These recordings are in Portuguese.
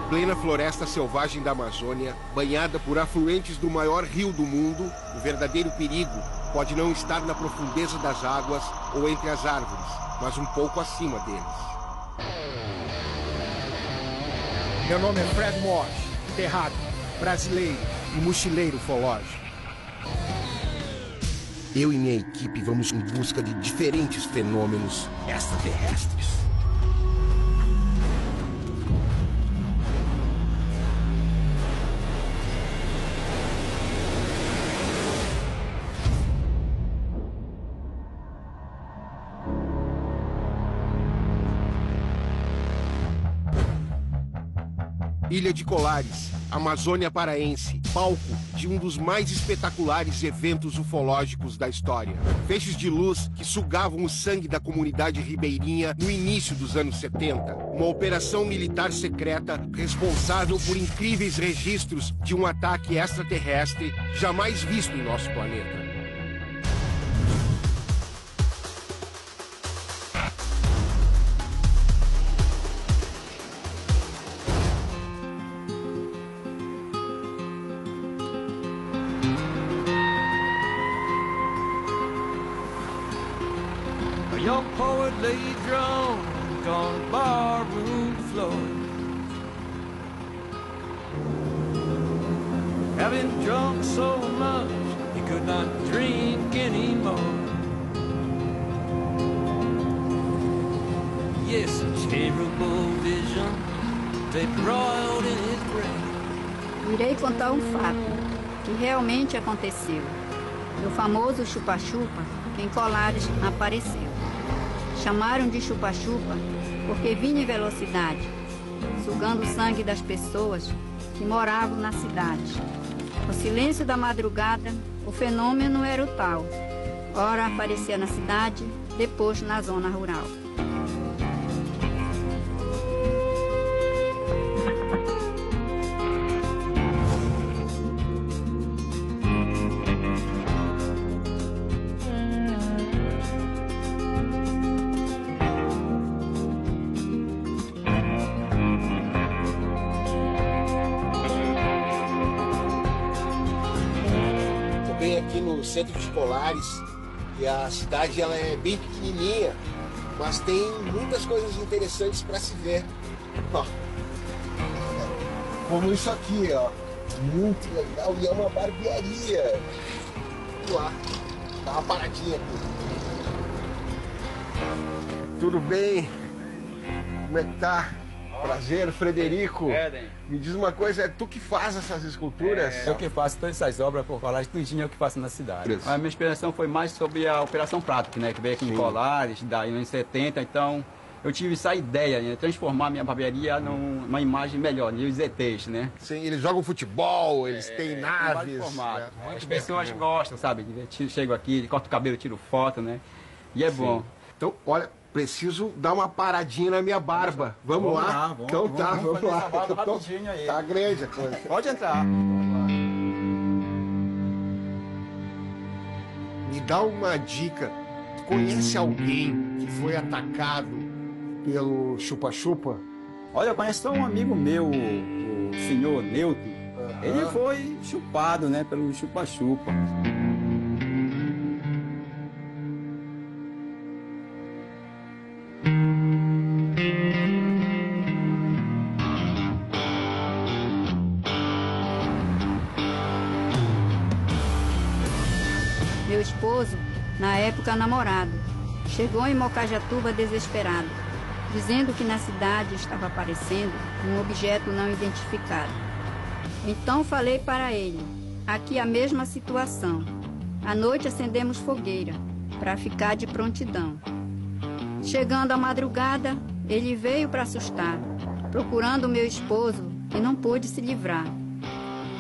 plena floresta selvagem da Amazônia, banhada por afluentes do maior rio do mundo, o verdadeiro perigo pode não estar na profundeza das águas ou entre as árvores, mas um pouco acima deles. Meu nome é Fred Morse, terráqueo, brasileiro e mochileiro ufológico. Eu e minha equipe vamos em busca de diferentes fenômenos extraterrestres. Ilha de Colares, Amazônia Paraense, palco de um dos mais espetaculares eventos ufológicos da história. Feixes de luz que sugavam o sangue da comunidade ribeirinha no início dos anos 70. Uma operação militar secreta responsável por incríveis registros de um ataque extraterrestre jamais visto em nosso planeta. Young poet lay drunk on the barroom floor, having drunk so much he could not drink anymore. Yes, a terrible vision they brought in his brain. Irei contar um fato que realmente aconteceu. O famoso chupa-chupa que em Colares apareceu. Chamaram de chupa-chupa porque vinha em velocidade, sugando o sangue das pessoas que moravam na cidade. No silêncio da madrugada, o fenômeno era o tal. Ora aparecia na cidade, depois na zona rural. Aqui no centro de Colares, e a cidade ela é bem pequenininha, mas tem muitas coisas interessantes para se ver. Ó, como isso aqui, ó, muito legal, e é uma barbearia. Vamos lá, dá uma paradinha aqui. Tudo bem? Como é que tá? Prazer, Frederico. Me diz uma coisa, é tu que faz essas esculturas? Eu que faço todas essas obras por Colares, tudinho é o que faço na cidade. A minha inspiração foi mais sobre a Operação Prato, né, que veio aqui em Colares, daí nos anos 70, então eu tive essa ideia, né, transformar a minha barbearia numa imagem melhor, né, os ETs, né? Sim, eles jogam futebol, eles têm naves. Né? As pessoas gostam, sabe, chego aqui, corto o cabelo, tiro foto, né, e é bom. Então, olha, preciso dar uma paradinha na minha barba. Vamos lá? Então tá, vamos lá. Rapidinho aí. Tá grande a coisa. Pode entrar. Me dá uma dica. Tu conhece alguém que foi atacado pelo chupa-chupa? Olha, eu conheço só um amigo meu, o senhor Newton. Ele foi chupado, né, pelo chupa-chupa. Meu esposo, na época namorado, chegou em Mocajatuba desesperado, dizendo que na cidade estava aparecendo um objeto não identificado. Então falei para ele, aqui a mesma situação. À noite acendemos fogueira, para ficar de prontidão. Chegando à madrugada, ele veio para assustar, procurando meu esposo e não pôde se livrar.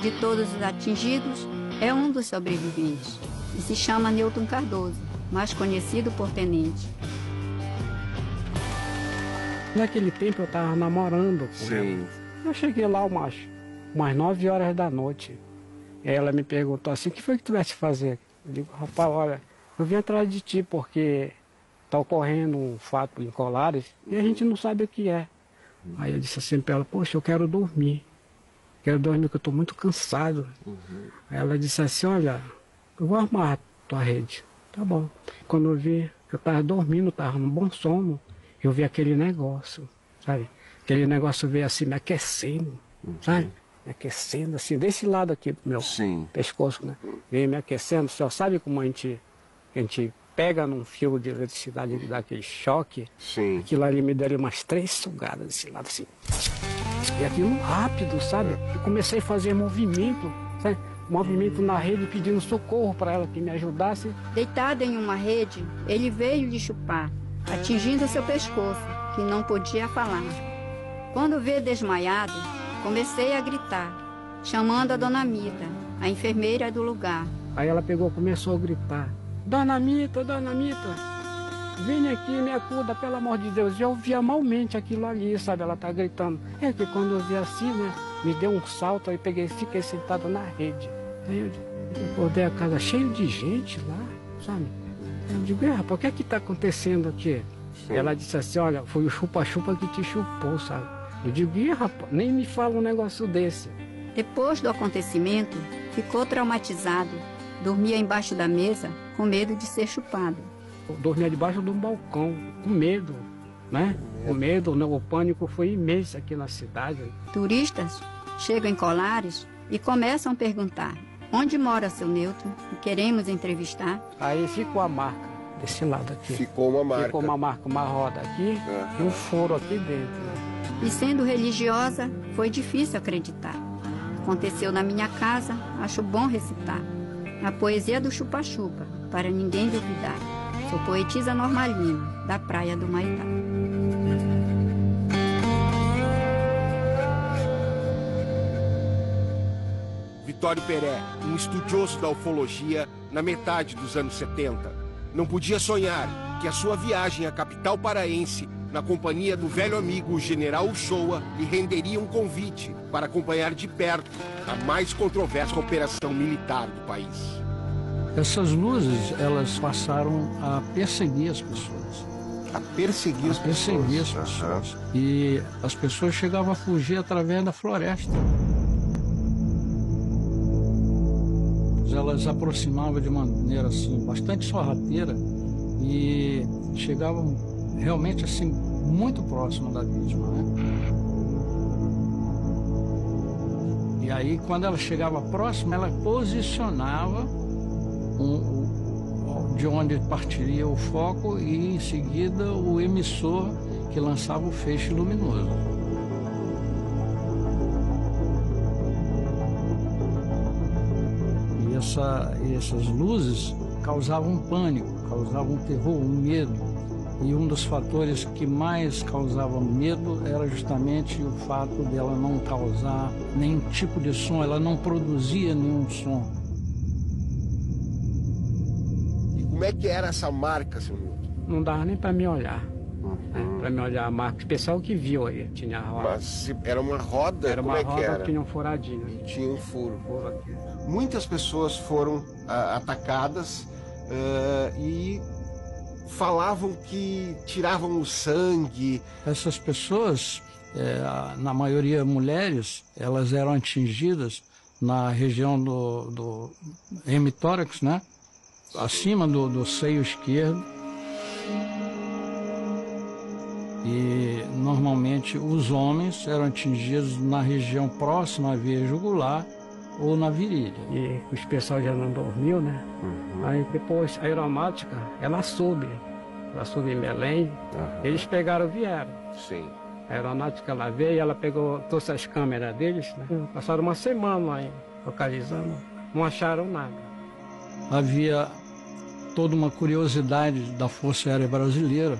De todos os atingidos, é um dos sobreviventes. E se chama Newton Cardoso, mais conhecido por Tenente. Naquele tempo eu estava namorando com ela. Eu cheguei lá umas 9 horas da noite. E ela me perguntou assim, o que foi que tu viesse fazer? Eu digo, rapaz, olha, eu vim atrás de ti porque está ocorrendo um fato em Colares e a gente não sabe o que é. Aí eu disse assim para ela, poxa, eu quero dormir que eu estou muito cansado. Aí ela disse assim, olha, eu vou armar a tua rede. Tá bom. Quando eu vi que eu estava dormindo, estava num bom sono, eu vi aquele negócio, sabe? Aquele negócio veio assim me aquecendo, sabe? Me aquecendo assim, desse lado aqui do meu pescoço, né? Veio me aquecendo. Você sabe como a gente pega num fio de eletricidade e dá aquele choque? Sim. Aquilo ali me deu umas 3 sugadas desse lado assim. E aquilo rápido, sabe? Eu comecei a fazer movimento, sabe? Movimento na rede pedindo socorro para ela que me ajudasse. Deitado em uma rede, ele veio lhe chupar, atingindo seu pescoço, que não podia falar. Quando vê desmaiado, comecei a gritar, chamando a dona Mita, a enfermeira do lugar. Aí ela pegou, começou a gritar, Dona Mita, vem aqui, me acuda, pelo amor de Deus. Eu ouvia malmente aquilo ali, sabe? Ela tá gritando. É que quando eu vi assim, né, me deu um salto, aí fiquei sentado na rede. Aí eu acordei a casa cheio de gente lá, sabe? Eu digo, rapaz, o que é que tá acontecendo aqui? Ela disse assim, olha, foi o chupa-chupa que te chupou, sabe? Eu digo, rapaz, nem me fala um negócio desse. Depois do acontecimento, ficou traumatizado. Dormia embaixo da mesa, com medo de ser chupado. Eu dormia debaixo de um balcão, com medo, né? Com medo, o pânico foi imenso aqui na cidade. Turistas chegam em Colares e começam a perguntar onde mora seu Newton e queremos entrevistar. Aí ficou a marca desse lado aqui. Ficou uma marca. Ficou uma marca, uma roda aqui e um furo aqui dentro. E sendo religiosa, foi difícil acreditar. Aconteceu na minha casa, acho bom recitar. A poesia do chupa-chupa, para ninguém duvidar. Sou poetisa Normalina, da Praia do Maitá. Vitório Peré, um estudioso da ufologia na metade dos anos 70, não podia sonhar que a sua viagem à capital paraense, na companhia do velho amigo General Uchoa, lhe renderia um convite para acompanhar de perto a mais controversa operação militar do país. Essas luzes, elas passaram a perseguir as pessoas. A perseguir as pessoas. E as pessoas chegavam a fugir através da floresta. Elas aproximavam de maneira assim, bastante sorrateira e chegavam realmente assim, muito próximo da vítima, né? E aí, quando ela chegava próxima, ela posicionava de onde partiria o foco e em seguida o emissor que lançava o feixe luminoso. E essas luzes causavam pânico, causavam terror, um medo. E um dos fatores que mais causava medo era justamente o fato dela não causar nenhum tipo de som, ela não produzia nenhum som. Como é que era essa marca, seu Newton? Não dava nem para me olhar. Para me olhar a marca. O pessoal que viu aí, tinha a roda. Mas era uma roda? Era uma roda que era? Que tinha um furadinho. Tinha um furo. Aqui. Muitas pessoas foram atacadas e falavam que tiravam o sangue. Essas pessoas, na maioria mulheres, elas eram atingidas na região do hemitórax, né? Acima do seio esquerdo. E normalmente os homens eram atingidos na região próxima à veia jugular ou na virilha. E os pessoal já não dormiu, né? Aí depois a aeronáutica, ela soube em Belém, eles pegaram e vieram. Sim. A aeronáutica ela veio, ela pegou todas as câmeras deles, né? Passaram uma semana lá localizando, não acharam nada. Havia toda uma curiosidade da Força Aérea Brasileira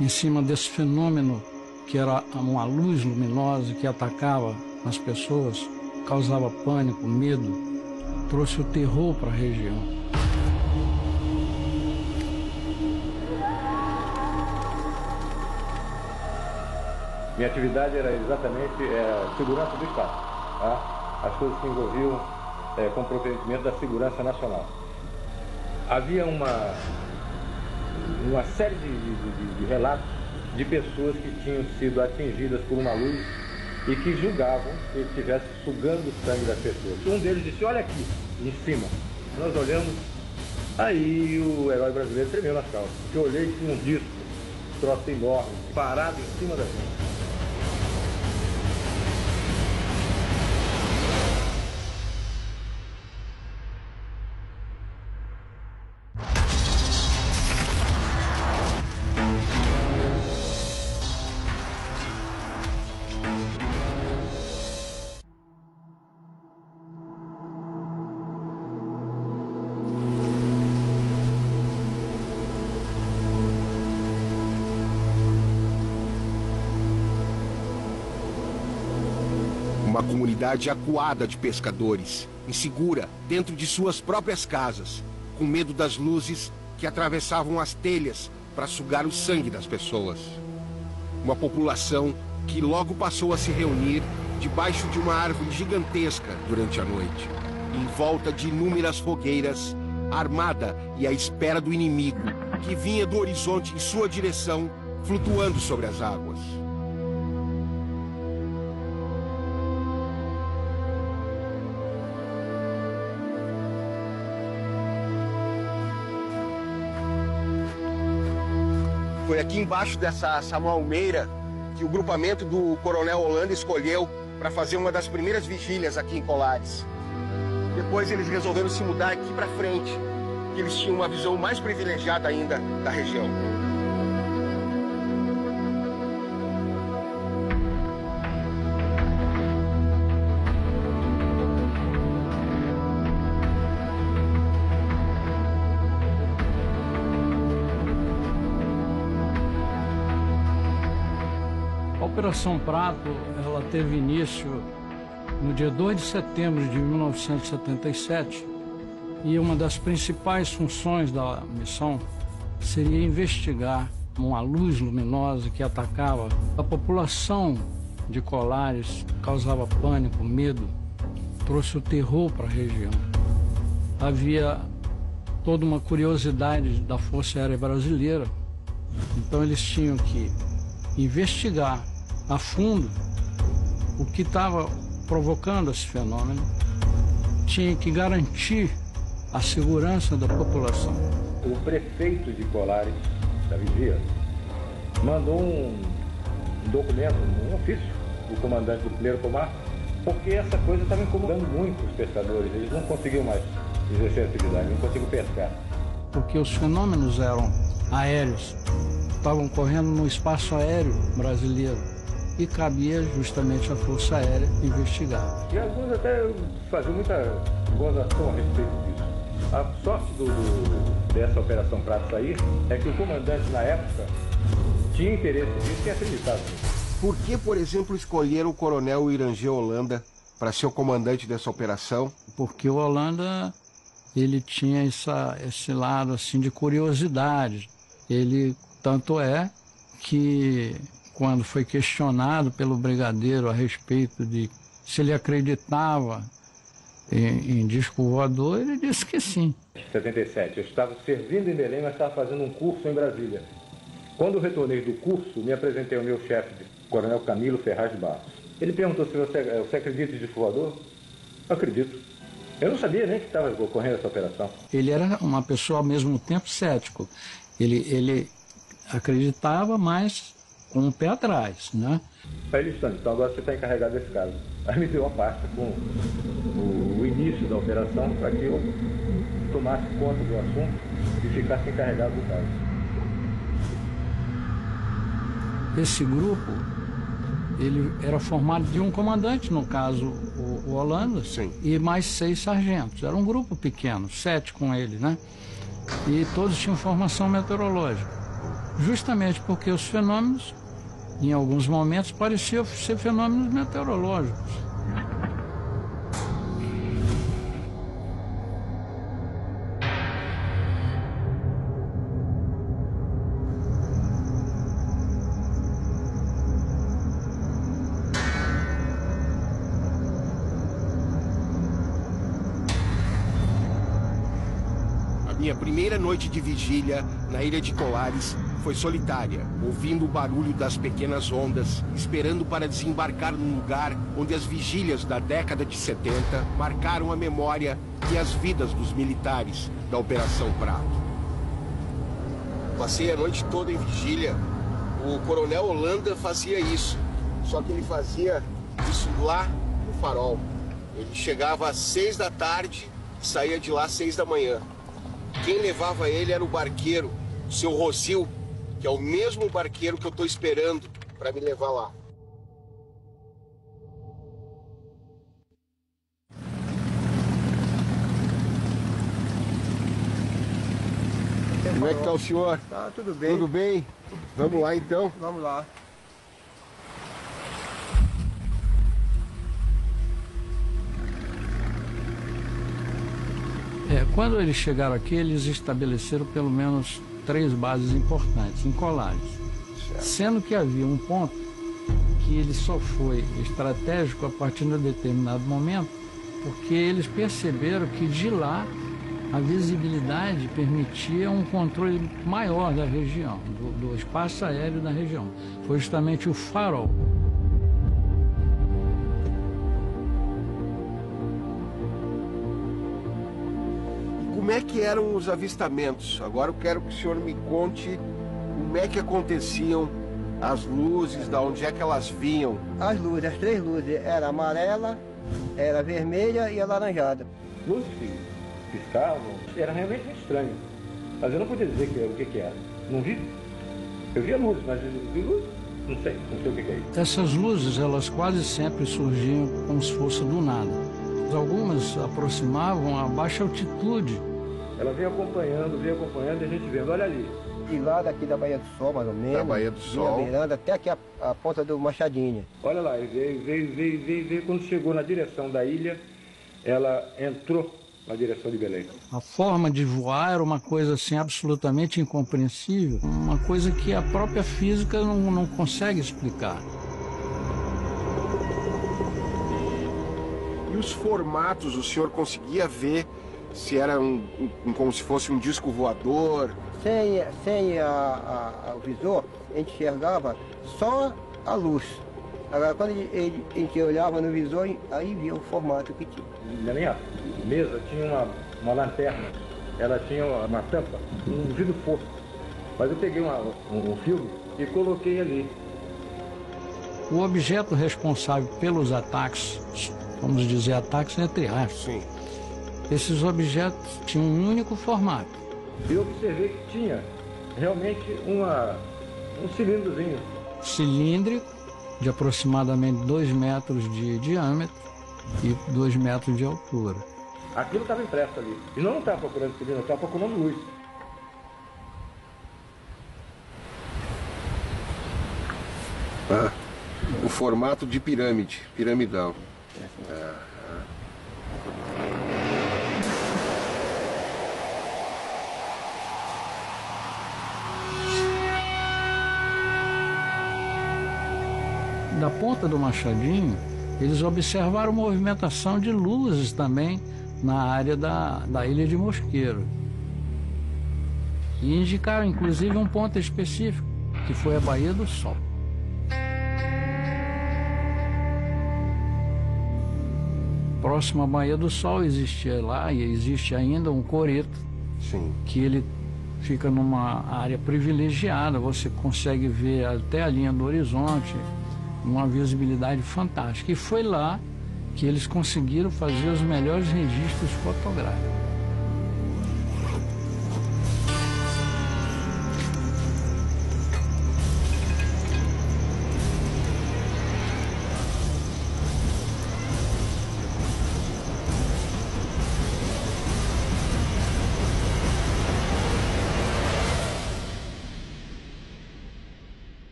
em cima desse fenômeno que era uma luz luminosa que atacava as pessoas, causava pânico, medo, trouxe o terror para a região. Minha atividade era exatamente segurança do Estado, tá? As coisas que envolviam comprometimento da segurança nacional. Havia uma série de relatos de pessoas que tinham sido atingidas por uma luz e que julgavam que ele estivesse sugando o sangue das pessoas. Um deles disse, olha aqui, em cima. Nós olhamos, aí o herói brasileiro tremeu nas calças. Eu olhei e tinha um disco, um troço enorme, parado em cima da gente. Uma comunidade acuada de pescadores, insegura dentro de suas próprias casas, com medo das luzes que atravessavam as telhas para sugar o sangue das pessoas. Uma população que logo passou a se reunir debaixo de uma árvore gigantesca durante a noite, em volta de inúmeras fogueiras, armada e à espera do inimigo, que vinha do horizonte em sua direção, flutuando sobre as águas. Foi aqui embaixo dessa malmeira que o grupamento do Coronel Holanda escolheu para fazer uma das primeiras vigílias aqui em Colares. Depois eles resolveram se mudar aqui para frente, que eles tinham uma visão mais privilegiada ainda da região. A Operação Prato, ela teve início no dia 2 de setembro de 1977 e uma das principais funções da missão seria investigar uma luz luminosa que atacava a população de Colares, causava pânico, medo, trouxe o terror para a região. Havia toda uma curiosidade da Força Aérea Brasileira, então eles tinham que investigar a fundo o que estava provocando esse fenômeno, tinha que garantir a segurança da população. O prefeito de Colares, Davi Dias, mandou um documento, um ofício do comandante do primeiro pomar, porque essa coisa estava incomodando muito os pescadores, eles não conseguiam mais exercer a atividade, não conseguiam pescar. Porque os fenômenos eram aéreos, estavam ocorrendo no espaço aéreo brasileiro e cabia justamente à Força Aérea investigar. E alguns até faziam muita gozação a respeito disso. A sorte dessa Operação Prato sair é que o comandante na época tinha interesse nisso e acreditava. Por que, por exemplo, escolheram o Coronel Irangê Holanda para ser o comandante dessa operação? Porque o Holanda, ele tinha esse lado assim de curiosidade. Ele, tanto é que quando foi questionado pelo brigadeiro a respeito de se ele acreditava em disco voador, ele disse que sim. Em 77, eu estava servindo em Belém, mas estava fazendo um curso em Brasília. Quando eu retornei do curso, me apresentei ao meu chefe, o Coronel Camilo Ferraz de Barros. Ele perguntou se você acredita em disco voador? Eu acredito. Eu não sabia nem que estava ocorrendo essa operação. Ele era uma pessoa ao mesmo tempo cético. Ele acreditava, mas com o pé atrás, né? Aí ele disse, então agora você está encarregado desse caso. Aí me deu uma pasta com o início da operação para que eu tomasse conta do assunto e ficasse encarregado do caso. Esse grupo, ele era formado de um comandante, no caso o Holanda, sim, e mais 6 sargentos. Era um grupo pequeno, 7 com ele, né? E todos tinham formação meteorológica. Justamente porque os fenômenos, em alguns momentos, pareciam ser fenômenos meteorológicos. A minha primeira noite de vigília na ilha de Colares foi solitária, ouvindo o barulho das pequenas ondas, esperando para desembarcar num lugar onde as vigílias da década de 70 marcaram a memória e as vidas dos militares da Operação Prato. Passei a noite toda em vigília. O coronel Holanda fazia isso, só que ele fazia isso lá no Farol. Ele chegava às 6 da tarde e saía de lá às 6 da manhã. Quem levava ele era o barqueiro, o seu Rosil, que é o mesmo barqueiro que eu estou esperando para me levar lá. Como é que tá o senhor? Tá, tudo bem. Tudo bem? Vamos lá então? Vamos lá. Quando eles chegaram aqui, eles estabeleceram pelo menos 3 bases importantes em Colares. Sendo que havia um ponto que ele só foi estratégico a partir de um determinado momento, porque eles perceberam que de lá a visibilidade permitia um controle maior da região, do espaço aéreo da região. Foi justamente o Farol. Como é que eram os avistamentos? Agora eu quero que o senhor me conte como é que aconteciam as luzes, da onde é que elas vinham. As luzes, as 3 luzes, era amarela, era vermelha e alaranjada. Luzes que piscavam, era realmente muito estranho. Mas eu não podia dizer o que era. Não vi. Eu via luzes, mas vi luz, não sei o que é isso. Essas luzes, elas quase sempre surgiam como se fosse do nada. Algumas aproximavam a baixa altitude. Ela veio acompanhando e a gente vendo, olha ali. E lá daqui da Baía do Sol, mais ou menos. Da Baía do Sol. Beirando, até aqui a ponta do Machadinha. Olha lá, veio. Quando chegou na direção da ilha, ela entrou na direção de Belém. A forma de voar era uma coisa assim absolutamente incompreensível. Uma coisa que a própria física não consegue explicar. E os formatos, o senhor conseguia ver se era como se fosse um disco voador? Sem o visor, a gente enxergava só a luz. Agora, quando a gente olhava no visor, aí via o formato que tinha. Na minha mesa tinha uma lanterna, ela tinha uma tampa, um vidro fosco. Mas eu peguei um filme e coloquei ali. O objeto responsável pelos ataques, vamos dizer ataques entre aspas, sim, esses objetos tinham um único formato. Eu observei que tinha realmente um cilindrozinho. Cilíndrico, de aproximadamente 2 metros de diâmetro e 2 metros de altura. Aquilo estava impresso ali. E não estava procurando cilindro, estava procurando luz. O formato de pirâmide, piramidal. Da ponta do Machadinho, eles observaram movimentação de luzes também na área da Ilha de Mosqueiro. E indicaram inclusive um ponto específico, que foi a Baía do Sol. Próximo à Baía do Sol existia lá e existe ainda um coreto, sim, que ele fica numa área privilegiada, você consegue ver até a linha do horizonte, uma visibilidade fantástica. E foi lá que eles conseguiram fazer os melhores registros fotográficos.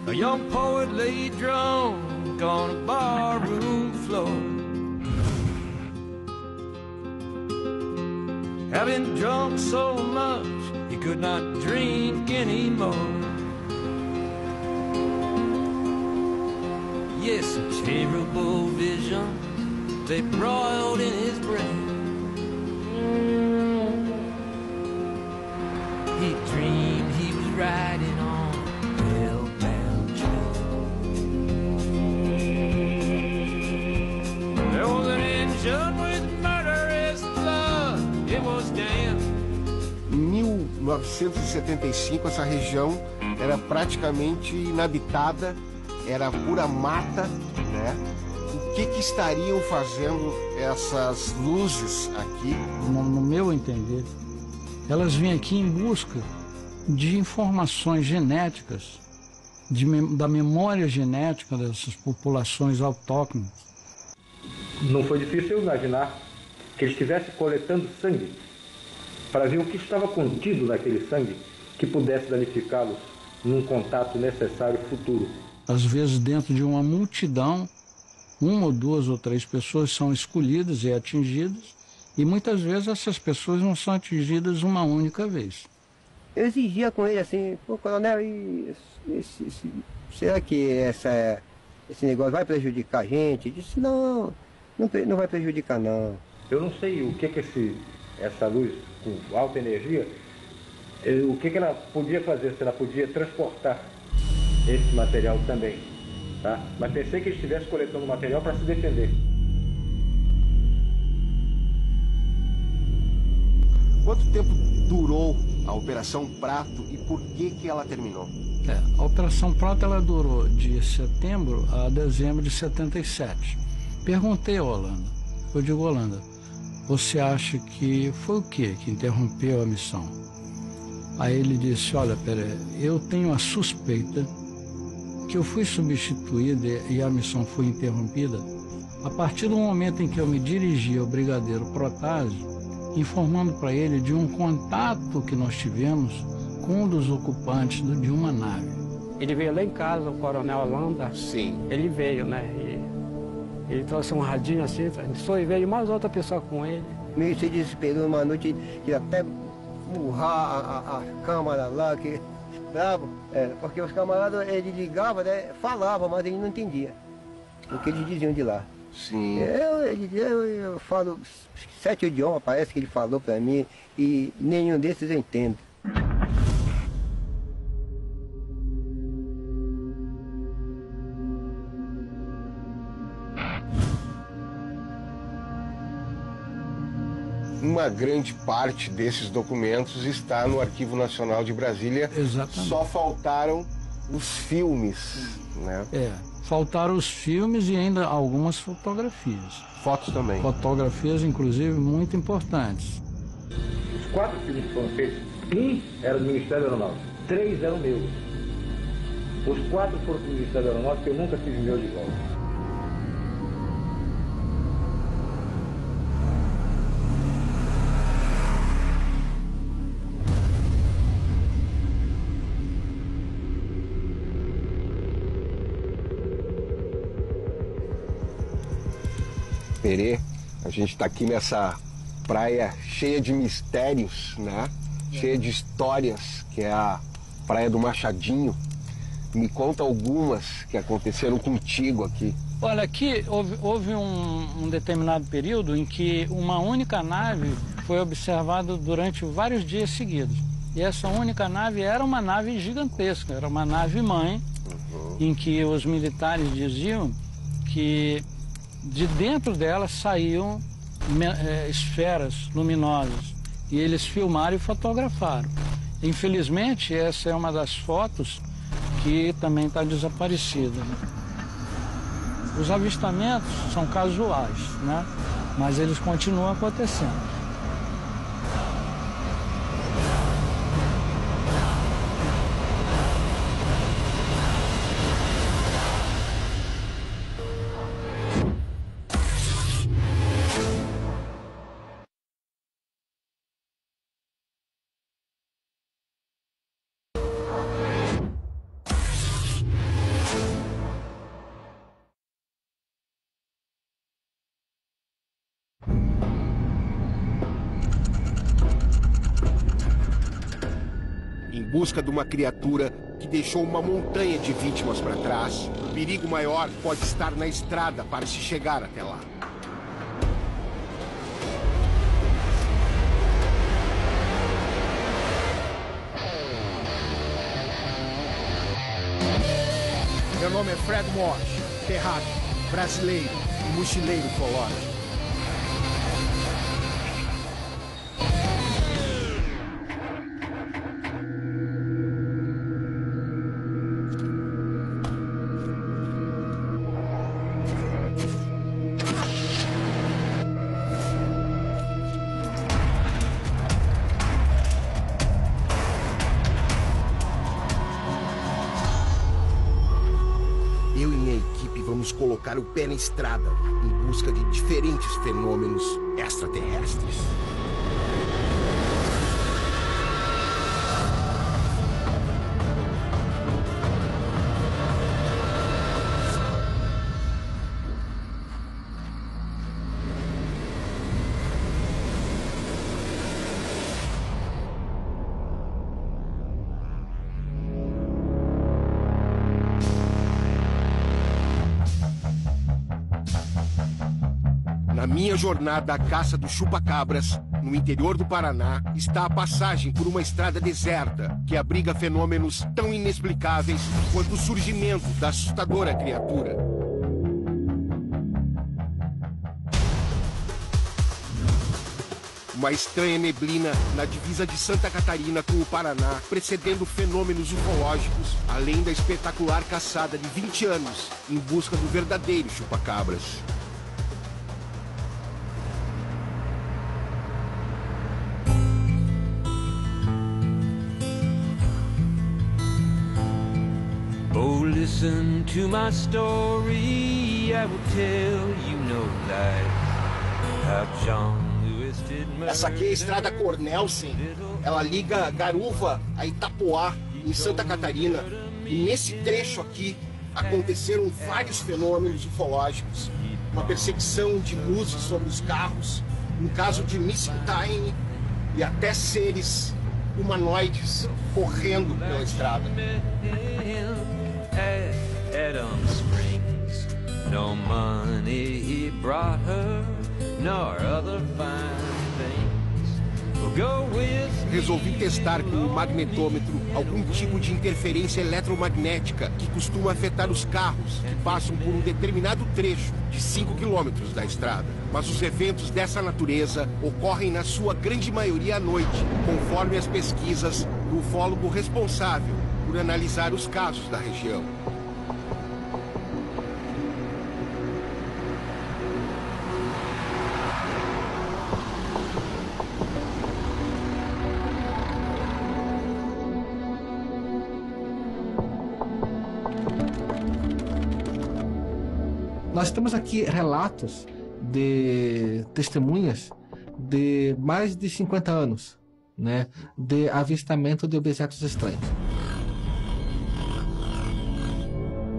A young poet lay drunk on a barroom floor. having drunk so much he could not drink anymore. Yes, a terrible vision they broiled in his brain. He dreamed he was riding on a hell-bound train. There was an engine with murderous blood, it was damn. Em 1975, essa região era praticamente inabitada, era pura mata, né? O que estariam fazendo essas luzes aqui? No meu entender, elas vêm aqui em busca de informações genéticas, da memória genética dessas populações autóctones. Não foi difícil imaginar que ele estivesse coletando sangue para ver o que estava contido naquele sangue que pudesse danificá-los num contato necessário futuro. Às vezes, dentro de uma multidão, uma ou duas ou três pessoas são escolhidas e atingidas, e muitas vezes essas pessoas não são atingidas uma única vez. Eu exigia com ele assim, pô, coronel, será que esse negócio vai prejudicar a gente? Ele disse, não vai prejudicar não. Eu não sei o que essa luz com alta energia, o que ela podia fazer, se ela podia transportar esse material também, tá? Mas pensei que ele estivesse coletando material para se defender. Quanto tempo durou a Operação Prato e por que ela terminou? A Operação Prato ela durou de setembro a dezembro de 77. Perguntei ao Holanda, eu digo, Holanda, você acha que foi o que interrompeu a missão? Aí ele disse, olha, peraí, eu tenho a suspeita que eu fui substituído e a missão foi interrompida a partir do momento em que eu me dirigi ao brigadeiro Protásio, informando para ele de um contato que nós tivemos com um dos ocupantes de uma nave. Ele veio lá em casa, o coronel Holanda. Sim. Ele veio, né? E ele trouxe um radinho assim, só veio mais outra pessoa com ele. Meio se desesperou uma noite, que até murrar a câmara lá, que bravo, porque os camaradas, ele ligava, né, falava, mas ele não entendia o que eles diziam de lá. Sim. Eu falo 7 idiomas, parece que ele falou para mim, e nenhum desses eu entendo. Uma grande parte desses documentos está no Arquivo Nacional de Brasília. Exatamente. Só faltaram os filmes, né? Faltaram os filmes e ainda algumas fotografias. Fotos também. Fotografias, inclusive, muito importantes. Os 4 filmes que foram feitos, um era do Ministério da Aeronáutica, 3 eram meus. Os 4 foram do Ministério da Aeronáutica, eu nunca tive meu de volta. Perê, a gente está aqui nessa praia cheia de mistérios, né? Cheia de histórias, que é a Praia do Machadinho. Me conta algumas que aconteceram contigo aqui. Olha, aqui houve um determinado período em que uma única nave foi observada durante vários dias seguidos. E essa única nave era uma nave gigantesca, era uma nave-mãe, em que os militares diziam que de dentro dela saíam esferas luminosas. E eles filmaram e fotografaram. Infelizmente, essa é uma das fotos que também está desaparecida, né? Os avistamentos são casuais, né? Mas eles continuam acontecendo. busca de uma criatura que deixou uma montanha de vítimas para trás, o perigo maior pode estar na estrada para se chegar até lá. Meu nome é Fred Morsch, terráqueo, brasileiro e mochileiro ufológico. Eu e minha equipe vamos colocar o pé na estrada em busca de diferentes fenômenos extraterrestres. Na minha jornada à caça do chupa-cabras, no interior do Paraná, está a passagem por uma estrada deserta que abriga fenômenos tão inexplicáveis quanto o surgimento da assustadora criatura. Uma estranha neblina na divisa de Santa Catarina com o Paraná, precedendo fenômenos ufológicos, além da espetacular caçada de 20 anos em busca do verdadeiro chupa-cabras. Oh, listen to my story, I will tell you no lies. How John Lewis did murder. Essa aqui é a Estrada Cornelsen. Ela liga Garuva a Itapoá, em Santa Catarina. E nesse trecho aqui aconteceram vários fenômenos ufológicos. Uma perseguição de luzes sobre os carros, um caso de missing time e até seres humanoides correndo pela estrada. Adam Springs, no money he brought her, nor other fine things. We'll go with. Resolvi testar com o magnetômetro algum tipo de interferência eletromagnética que costuma afetar os carros que passam por um determinado trecho de 5 quilômetros da estrada. Mas os eventos dessa natureza ocorrem na sua grande maioria à noite, conforme as pesquisas do ufólogo responsável por analisar os casos da região. Nós temos aqui relatos de testemunhas de mais de 50 anos, né, de avistamento de objetos estranhos.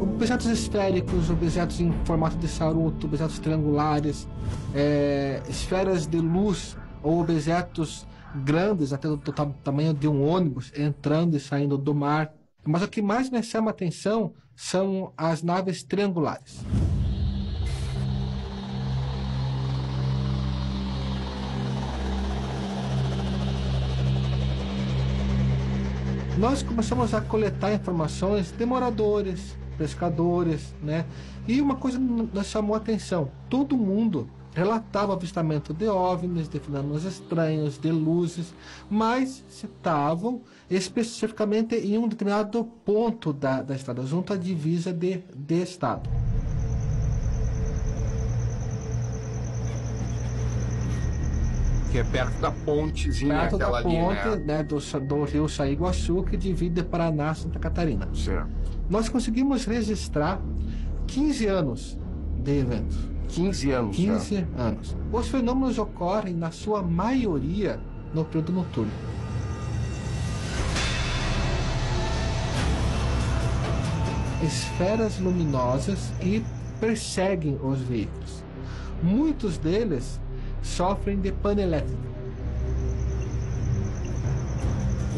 Objetos esféricos, objetos em formato de charuto, objetos triangulares, esferas de luz ou objetos grandes, até do tamanho de um ônibus, entrando e saindo do mar. Mas o que mais me chama a atenção são as naves triangulares. Nós começamos a coletar informações de moradores, pescadores, né? E uma coisa nos chamou a atenção. Todo mundo relatava avistamento de OVNIs, de fenômenos estranhos, de luzes, mas citavam especificamente em um determinado ponto da estrada, junto à divisa de estado. Que é perto da pontezinha, perto aquela da ali, ponte, né, do rio Saíguaçu, que divide Paraná e Santa Catarina. Certo. Nós conseguimos registrar 15 anos de eventos. 15 anos. 15 anos. Os fenômenos ocorrem, na sua maioria, no período noturno. Esferas luminosas e perseguem os veículos. Muitos deles sofrem de pane elétrico.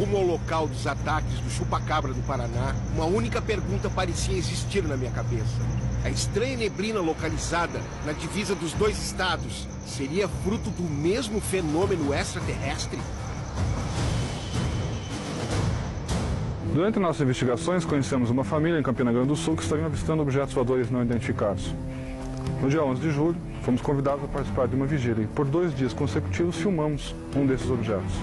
rumo ao local dos ataques do chupacabra do Paraná, uma única pergunta parecia existir na minha cabeça. A estranha neblina localizada na divisa dos dois estados seria fruto do mesmo fenômeno extraterrestre? Durante nossas investigações, conhecemos uma família em Campina Grande do Sul que estava avistando objetos voadores não identificados. No dia 11 de julho, fomos convidados a participar de uma vigília e por 2 dias consecutivos filmamos um desses objetos.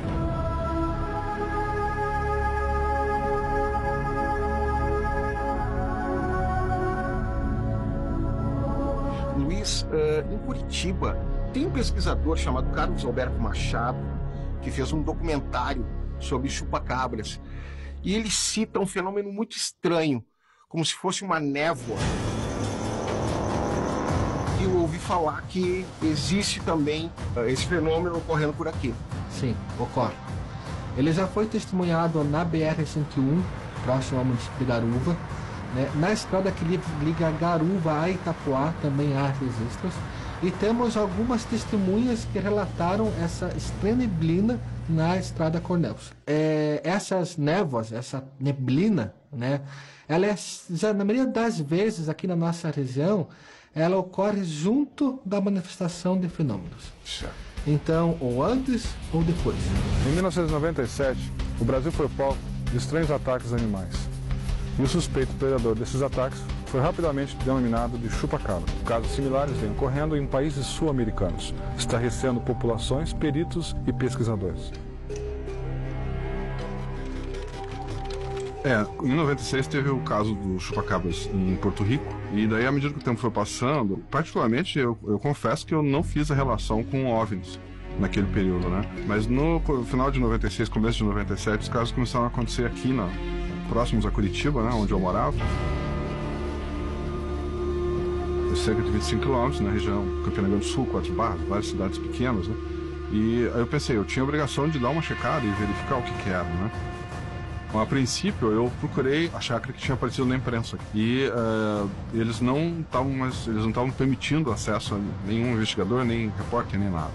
Luiz, em Curitiba, tem um pesquisador chamado Carlos Alberto Machado que fez um documentário sobre chupacabras e ele cita um fenômeno muito estranho, como se fosse uma névoa. Eu ouvi falar que existe também esse fenômeno ocorrendo por aqui. Sim, ocorre. Ele já foi testemunhado na BR-101, próximo ao município de Garuva, né? Na estrada que liga Garuva a Itapoá também há registros. E temos algumas testemunhas que relataram essa estranha neblina na estrada Cornélio. Essas névoas, essa neblina, né? Ela já, na maioria das vezes aqui na nossa região, ela ocorre junto da manifestação de fenômenos. Então, ou antes ou depois. Em 1997, o Brasil foi palco de estranhos ataques a animais. E o suspeito predador desses ataques foi rapidamente denominado de chupacabra. Casos similares vêm ocorrendo em países sul-americanos, estarrecendo populações, peritos e pesquisadores. Em 96 teve o caso do chupacabras em Porto Rico, e daí à medida que o tempo foi passando, particularmente eu confesso que eu não fiz a relação com OVNIs naquele período, né? Mas no final de 96, começo de 97, os casos começaram a acontecer aqui, próximos a Curitiba, né, onde eu morava. Cerca de 25 quilômetros na região Campina Grande do Sul, Quatro Barras, várias cidades pequenas, né? E aí eu pensei, eu tinha a obrigação de dar uma checada e verificar o que era, né? Bom, a princípio eu procurei a chácara que tinha aparecido na imprensa e eles não estavam permitindo acesso a nenhum investigador, nem repórter, nem nada.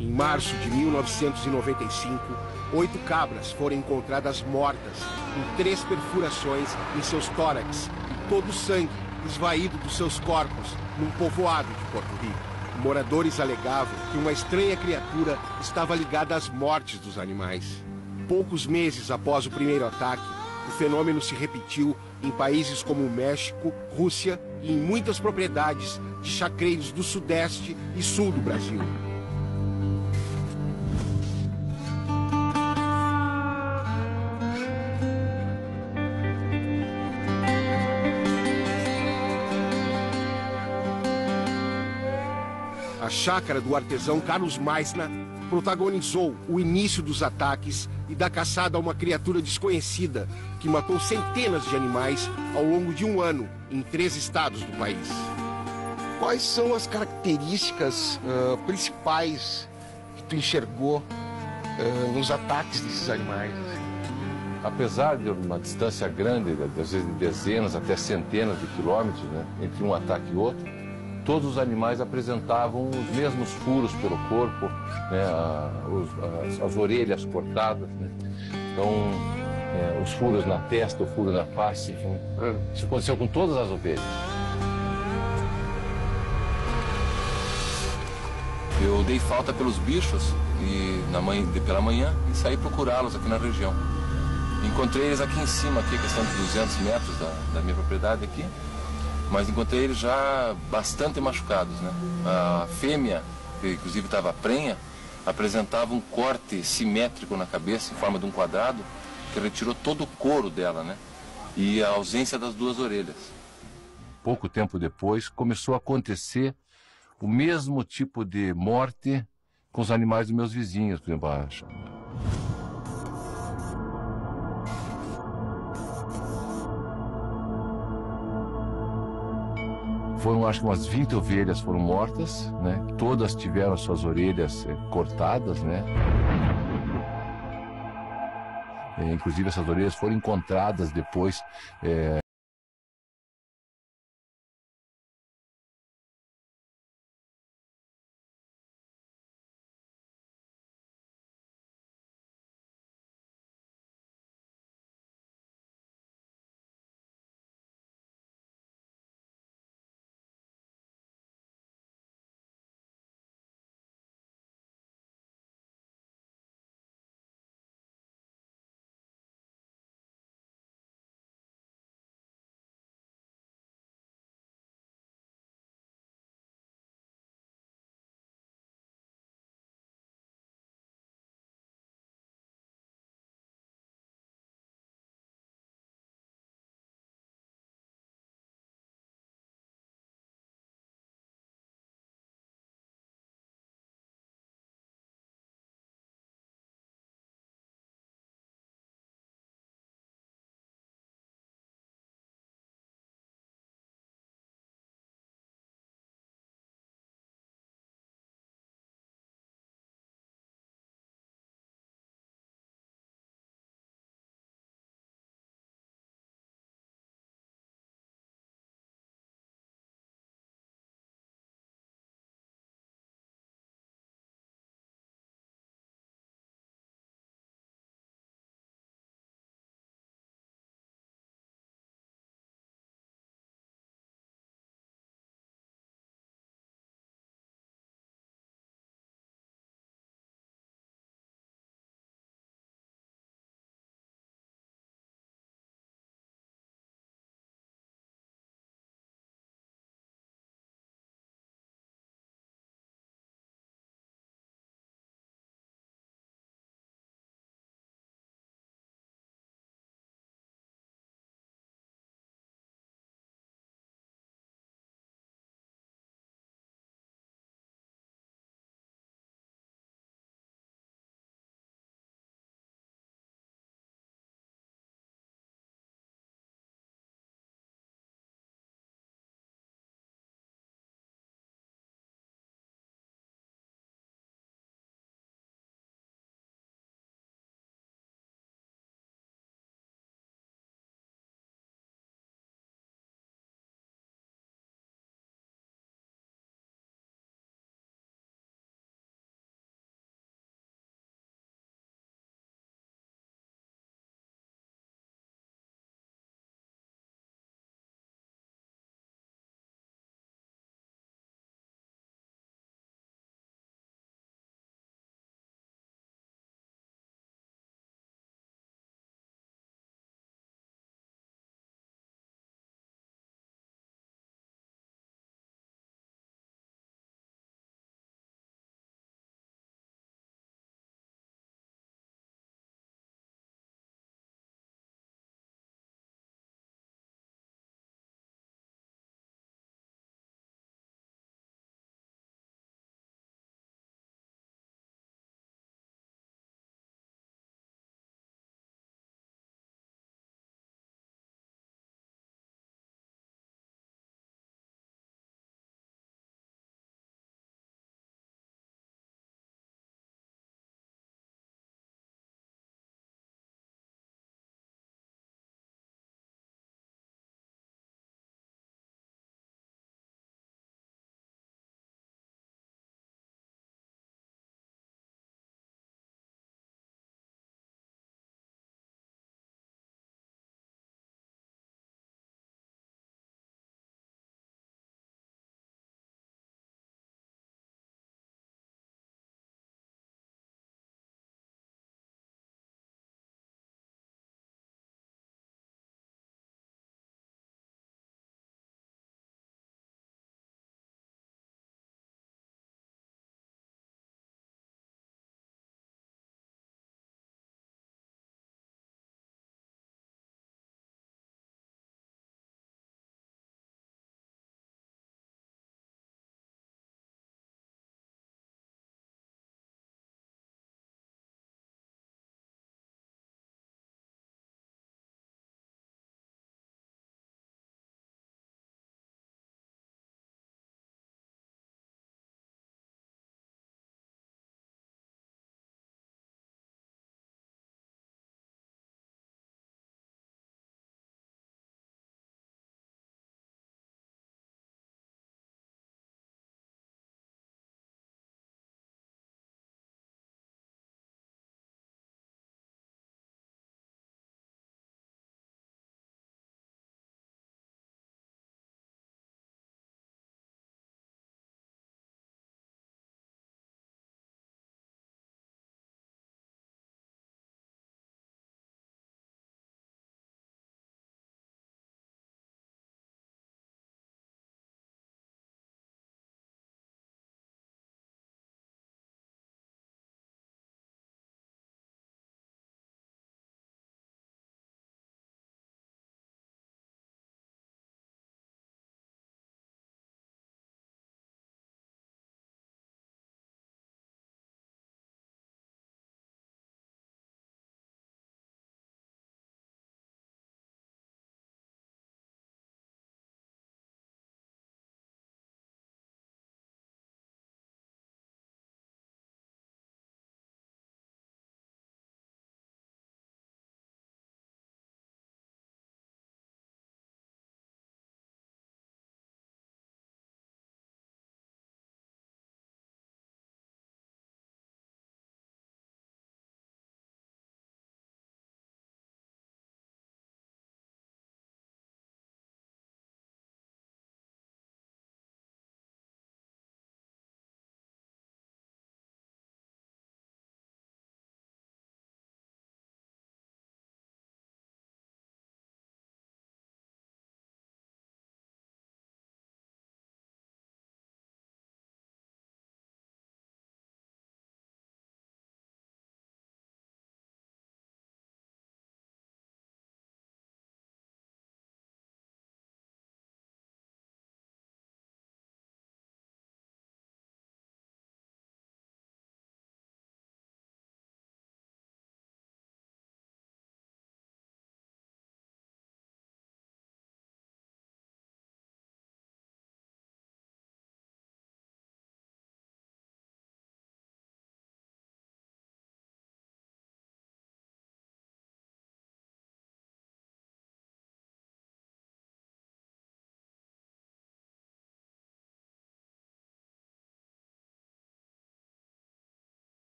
Em março de 1995, 8 cabras foram encontradas mortas, com 3 perfurações em seus tórax e todo o sangue esvaído dos seus corpos num povoado de Porto Rico. Moradores alegavam que uma estranha criatura estava ligada às mortes dos animais. Poucos meses após o primeiro ataque, o fenômeno se repetiu em países como o México, Rússia e em muitas propriedades de chacreiros do sudeste e sul do Brasil. A chácara do artesão Carlos Maisna protagonizou o início dos ataques e da caçada a uma criatura desconhecida que matou centenas de animais ao longo de um ano em 3 estados do país. Quais são as características principais que tu enxergou nos ataques desses animais? Apesar de uma distância grande, às vezes de dezenas até centenas de quilômetros, né, entre um ataque e outro, todos os animais apresentavam os mesmos furos pelo corpo, né, as orelhas cortadas, né? Então, os furos na testa, o furo na face. Isso aconteceu com todas as ovelhas. Eu dei falta pelos bichos pela manhã e saí procurá-los aqui na região. Encontrei eles aqui em cima, aqui, questão de 200 metros da minha propriedade aqui. Mas encontrei eles já bastante machucados, né? A fêmea, que inclusive estava prenha, apresentava um corte simétrico na cabeça, em forma de um quadrado, que retirou todo o couro dela, né? E a ausência das duas orelhas. Pouco tempo depois, começou a acontecer o mesmo tipo de morte com os animais dos meus vizinhos, por exemplo. Foram, acho que umas 20 ovelhas foram mortas, né? Todas tiveram suas orelhas cortadas, né? Inclusive essas orelhas foram encontradas depois